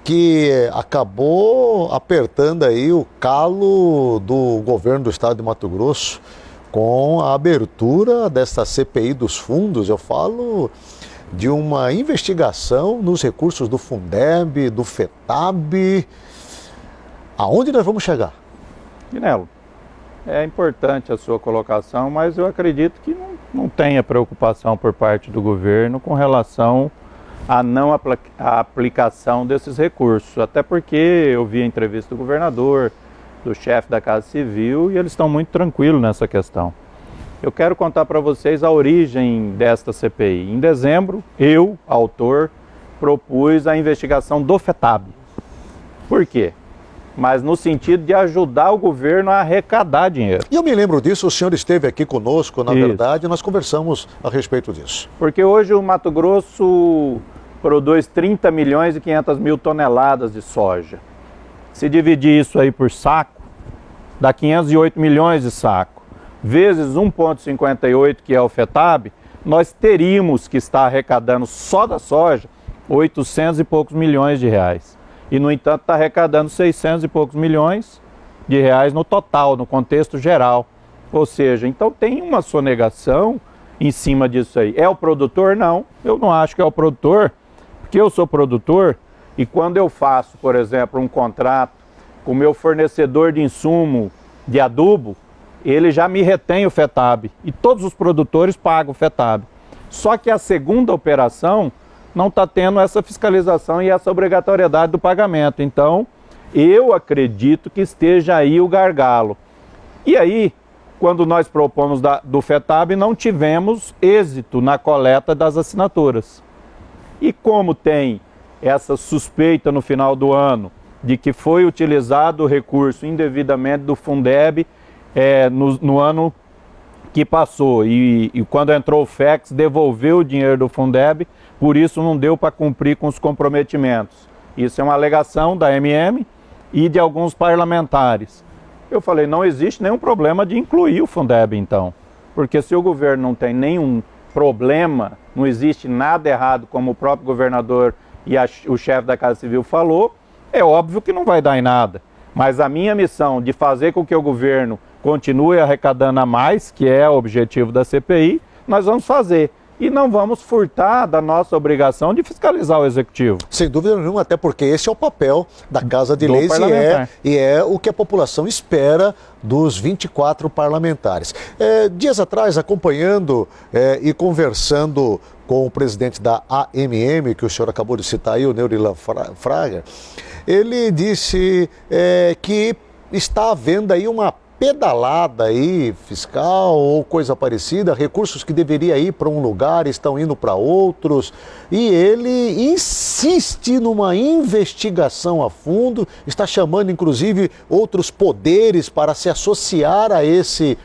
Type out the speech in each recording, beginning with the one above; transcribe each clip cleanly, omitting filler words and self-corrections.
que acabou apertando aí o calo do governo do estado de Mato Grosso com a abertura dessa CPI dos fundos. Eu falo de uma investigação nos recursos do Fundeb, do FETAB. Aonde nós vamos chegar? Guinelo, é importante a sua colocação, mas eu acredito que não tenha preocupação por parte do governo com relação à não aplicação desses recursos. Até porque eu vi a entrevista do governador, do chefe da Casa Civil, e eles estão muito tranquilos nessa questão. Eu quero contar para vocês a origem desta CPI. Em dezembro, eu, autor, propus a investigação do FETAB. Por quê? Mas no sentido de ajudar o governo a arrecadar dinheiro. E eu me lembro disso, o senhor esteve aqui conosco, na verdade, nós conversamos a respeito disso. Porque hoje o Mato Grosso produz 30 milhões e 500 mil toneladas de soja. Se dividir isso aí por saco, dá 508 milhões de saco, vezes 1,58, que é o FETAB, nós teríamos que estar arrecadando só da soja 800 e poucos milhões de reais. E, no entanto, está arrecadando 600 e poucos milhões de reais no total, no contexto geral. Ou seja, então tem uma sonegação em cima disso aí. É o produtor? Não, eu não acho que é o produtor, porque eu sou produtor e quando eu faço, por exemplo, um contrato com o meu fornecedor de insumo de adubo, ele já me retém o FETAB e todos os produtores pagam o FETAB. Só que a segunda operação não está tendo essa fiscalização e essa obrigatoriedade do pagamento. Então, eu acredito que esteja aí o gargalo. E aí, quando nós propomos do FETAB, não tivemos êxito na coleta das assinaturas. E como tem essa suspeita no final do ano de que foi utilizado o recurso indevidamente do Fundeb no ano que passou e quando entrou o FEX devolveu o dinheiro do Fundeb, por isso não deu para cumprir com os comprometimentos. Isso é uma alegação da MM e de alguns parlamentares. Eu falei, não existe nenhum problema de incluir o Fundeb então, porque se o governo não tem nenhum problema, não existe nada errado, como o próprio governador e o chefe da Casa Civil falou, é óbvio que não vai dar em nada. Mas a minha missão de fazer com que o governo continue arrecadando a mais, que é o objetivo da CPI, nós vamos fazer. E não vamos furtar da nossa obrigação de fiscalizar o Executivo. Sem dúvida nenhuma, até porque esse é o papel da Casa de Leis e é o que a população espera dos 24 parlamentares. Dias atrás, acompanhando e conversando com o presidente da AMM, que o senhor acabou de citar aí, o Neurilan Fraga, ele disse que está havendo aí uma pedalada aí fiscal ou coisa parecida, recursos que deveriam ir para um lugar estão indo para outros, e ele insiste numa investigação a fundo, está chamando inclusive outros poderes para se associar a esse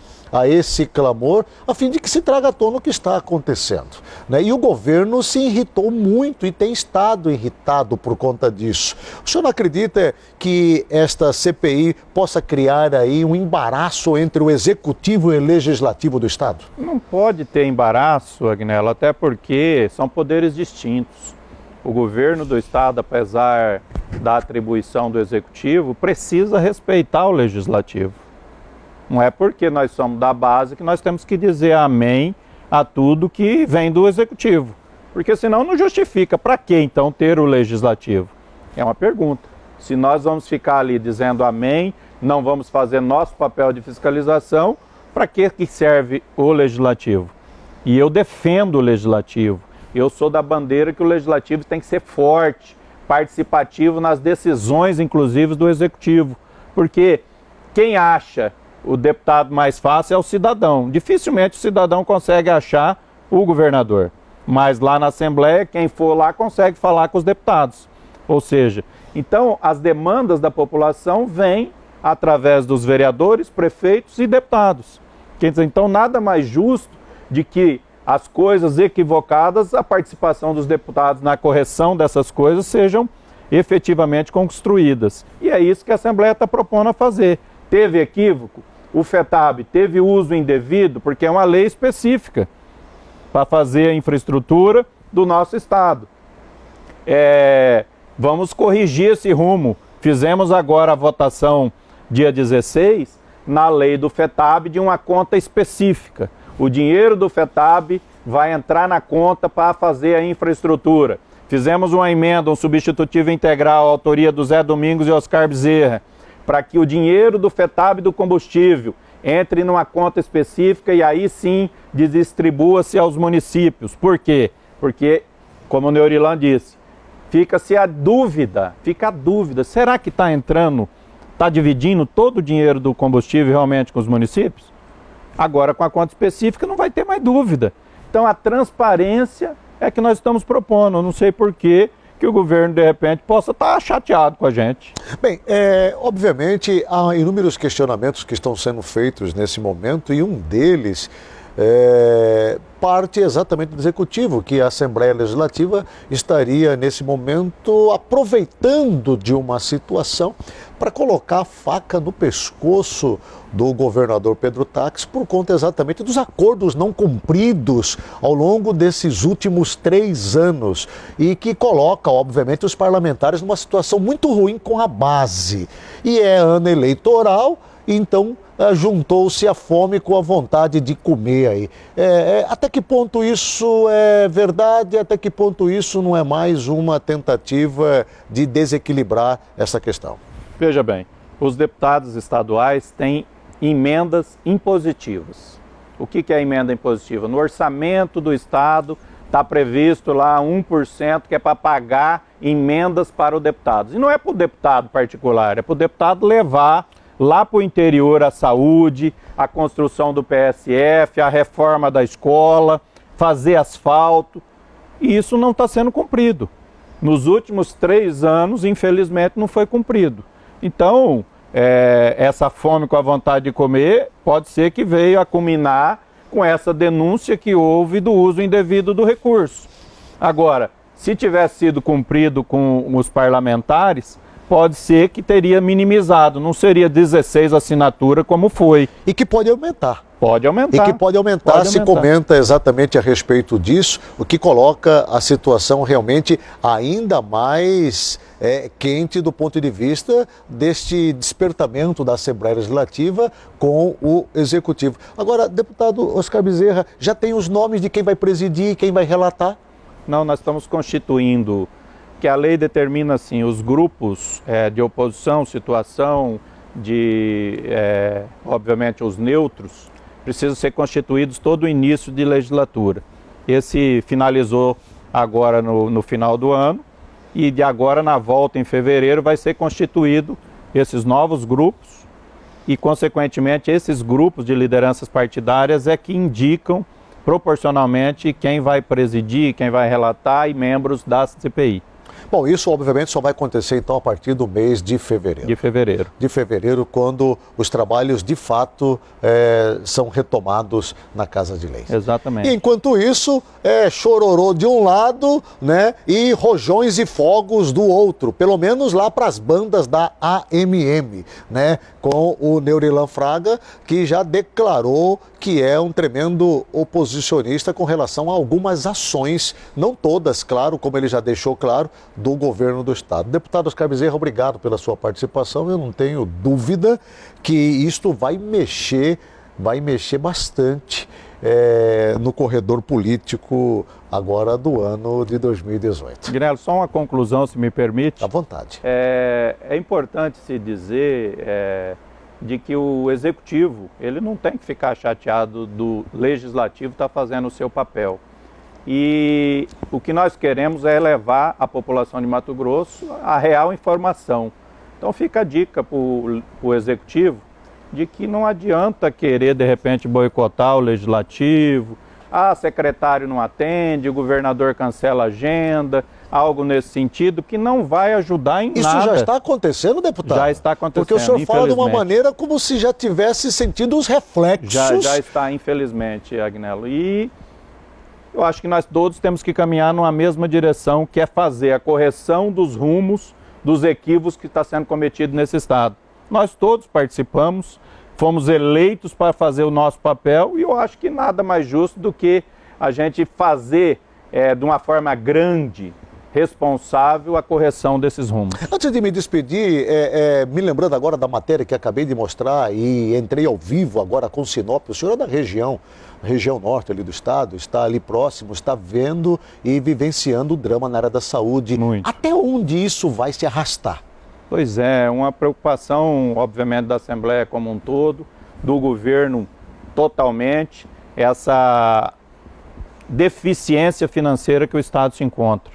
clamor, a fim de que se traga à tona o que está acontecendo, né? E o governo se irritou muito e tem estado irritado por conta disso. O senhor não acredita que esta CPI possa criar aí um embaraço entre o Executivo e o Legislativo do Estado? Não pode ter embaraço, Agnello, até porque são poderes distintos. O governo do Estado, apesar da atribuição do Executivo, precisa respeitar o Legislativo. Não é porque nós somos da base que nós temos que dizer amém a tudo que vem do Executivo. Porque senão não justifica. Para que então ter o Legislativo? É uma pergunta. Se nós vamos ficar ali dizendo amém, não vamos fazer nosso papel de fiscalização, para que serve o Legislativo? E eu defendo o Legislativo. Eu sou da bandeira que o Legislativo tem que ser forte, participativo nas decisões, inclusive, do Executivo. Porque quem acha o deputado mais fácil é o cidadão. Dificilmente o cidadão consegue achar o governador. Mas lá na Assembleia, quem for lá consegue falar com os deputados. Ou seja, então as demandas da população vêm através dos vereadores, prefeitos e deputados. Quer dizer, então nada mais justo de que as coisas equivocadas, a participação dos deputados na correção dessas coisas sejam efetivamente construídas. E é isso que a Assembleia está propondo a fazer. Teve equívoco? O FETAB teve uso indevido, porque é uma lei específica para fazer a infraestrutura do nosso Estado. vamos corrigir esse rumo. Fizemos agora a votação dia 16 na lei do FETAB de uma conta específica. O dinheiro do FETAB vai entrar na conta para fazer a infraestrutura. Fizemos uma emenda, um substitutivo integral, autoria do Zé Domingos e Oscar Bezerra, para que o dinheiro do FETAB do combustível entre numa conta específica e aí sim distribua-se aos municípios. Por quê? Porque, como o Neurilan disse, fica a dúvida, será que está entrando, está dividindo todo o dinheiro do combustível realmente com os municípios? Agora, com a conta específica, não vai ter mais dúvida. Então, a transparência é que nós estamos propondo. Eu não sei por que o governo, de repente, possa estar chateado com a gente. Bem, obviamente, há inúmeros questionamentos que estão sendo feitos nesse momento e um deles parte exatamente do Executivo, que a Assembleia Legislativa estaria, nesse momento, aproveitando de uma situação para colocar a faca no pescoço do governador Pedro Táxi por conta exatamente dos acordos não cumpridos ao longo desses últimos 3 anos e que coloca, obviamente, os parlamentares numa situação muito ruim com a base. E é ano eleitoral, então juntou-se a fome com a vontade de comer aí. Até que ponto isso é verdade? Até que ponto isso não é mais uma tentativa de desequilibrar essa questão? Veja bem, os deputados estaduais têm emendas impositivas. O que é a emenda impositiva? No orçamento do Estado está previsto lá 1% que é para pagar emendas para o deputado. E não é para o deputado particular, é para o deputado levar lá para o interior a saúde, a construção do PSF, a reforma da escola, fazer asfalto. E isso não está sendo cumprido. Nos últimos 3 anos, infelizmente, não foi cumprido. Então, essa fome com a vontade de comer pode ser que veio a culminar com essa denúncia que houve do uso indevido do recurso. Agora, se tivesse sido cumprido com os parlamentares, pode ser que teria minimizado, não seria 16 assinaturas como foi. E que pode aumentar. Pode aumentar. E que pode aumentar, se comenta exatamente a respeito disso, o que coloca a situação realmente ainda mais quente do ponto de vista deste despertamento da Assembleia Legislativa com o Executivo. Agora, deputado Oscar Bezerra, já tem os nomes de quem vai presidir, quem vai relatar? Não, nós estamos constituindo, que a lei determina assim, os grupos de oposição, situação de, obviamente, os neutros, precisam ser constituídos todo o início de legislatura. Esse finalizou agora no final do ano e de agora na volta em fevereiro vai ser constituído esses novos grupos e, consequentemente, esses grupos de lideranças partidárias é que indicam proporcionalmente quem vai presidir, quem vai relatar e membros da CPI. Bom, isso obviamente só vai acontecer então a partir do mês de fevereiro. De fevereiro. De fevereiro, quando os trabalhos de fato são retomados na Casa de Leis. Exatamente. E enquanto isso, chororô de um lado, né, e rojões e fogos do outro, pelo menos lá para as bandas da AMM, né, com o Neurilan Fraga, que já declarou que é um tremendo oposicionista com relação a algumas ações, não todas, claro, como ele já deixou claro, do governo do Estado. Deputado Oscar Bezerra, obrigado pela sua participação. Eu não tenho dúvida que isto vai mexer bastante no corredor político agora do ano de 2018. Guilherme, só uma conclusão, se me permite. À vontade. É importante se dizer de que o Executivo, ele não tem que ficar chateado do Legislativo estar fazendo o seu papel. E o que nós queremos é levar à população de Mato Grosso a real informação. Então fica a dica para o Executivo de que não adianta querer, de repente, boicotar o Legislativo. Secretário não atende, o governador cancela a agenda, algo nesse sentido, que não vai ajudar em nada. Isso já está acontecendo, deputado? Já está acontecendo, porque o senhor fala de uma maneira como se já tivesse sentido os reflexos. Já está, infelizmente, Agnello. E eu acho que nós todos temos que caminhar numa mesma direção, que é fazer a correção dos rumos, dos equívocos que está sendo cometido nesse Estado. Nós todos participamos, fomos eleitos para fazer o nosso papel e eu acho que nada mais justo do que a gente fazer de uma forma grande responsável a correção desses rumos. Antes de me despedir, me lembrando agora da matéria que acabei de mostrar e entrei ao vivo agora com Sinop, o senhor é da região norte ali do estado, está ali próximo, está vendo e vivenciando o drama na área da saúde. Muito. Até onde isso vai se arrastar? Pois é, uma preocupação, obviamente, da Assembleia como um todo, do governo totalmente, essa deficiência financeira que o Estado se encontra.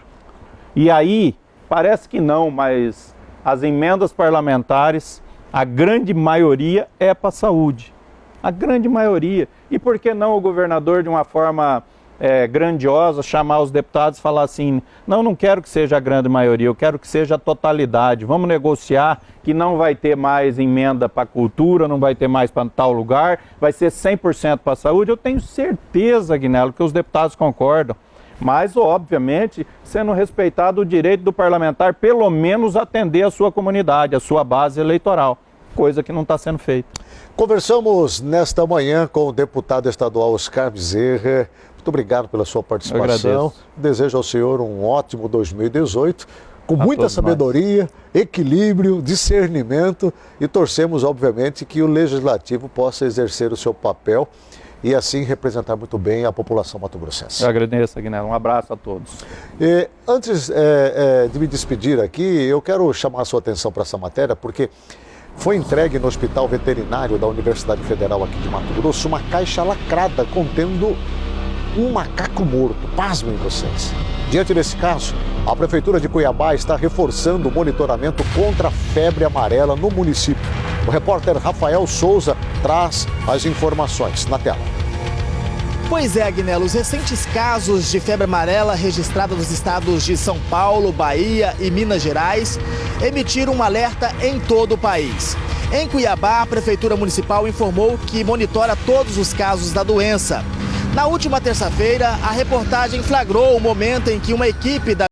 E aí, parece que não, mas as emendas parlamentares, a grande maioria é para a saúde. A grande maioria. E por que não o governador, de uma forma grandiosa, chamar os deputados e falar assim, não quero que seja a grande maioria, eu quero que seja a totalidade. Vamos negociar que não vai ter mais emenda para a cultura, não vai ter mais para tal lugar, vai ser 100% para a saúde. Eu tenho certeza, Agnello, que os deputados concordam. Mas, obviamente, sendo respeitado o direito do parlamentar, pelo menos atender a sua comunidade, a sua base eleitoral, coisa que não está sendo feita. Conversamos nesta manhã com o deputado estadual Oscar Bezerra. Muito obrigado pela sua participação. Desejo ao senhor um ótimo 2018, com muita sabedoria, equilíbrio, discernimento e torcemos, obviamente, que o Legislativo possa exercer o seu papel e assim representar muito bem a população mato-grossense. Eu agradeço, Agnello. Um abraço a todos. Antes de me despedir aqui, eu quero chamar a sua atenção para essa matéria, porque foi entregue no Hospital Veterinário da Universidade Federal aqui de Mato Grosso uma caixa lacrada contendo um macaco morto. Pasmem vocês. Diante desse caso, a Prefeitura de Cuiabá está reforçando o monitoramento contra a febre amarela no município. O repórter Rafael Souza traz as informações na tela. Pois é, Agnello, os recentes casos de febre amarela registrados nos estados de São Paulo, Bahia e Minas Gerais emitiram um alerta em todo o país. Em Cuiabá, a Prefeitura Municipal informou que monitora todos os casos da doença. Na última terça-feira, a reportagem flagrou o momento em que uma equipe da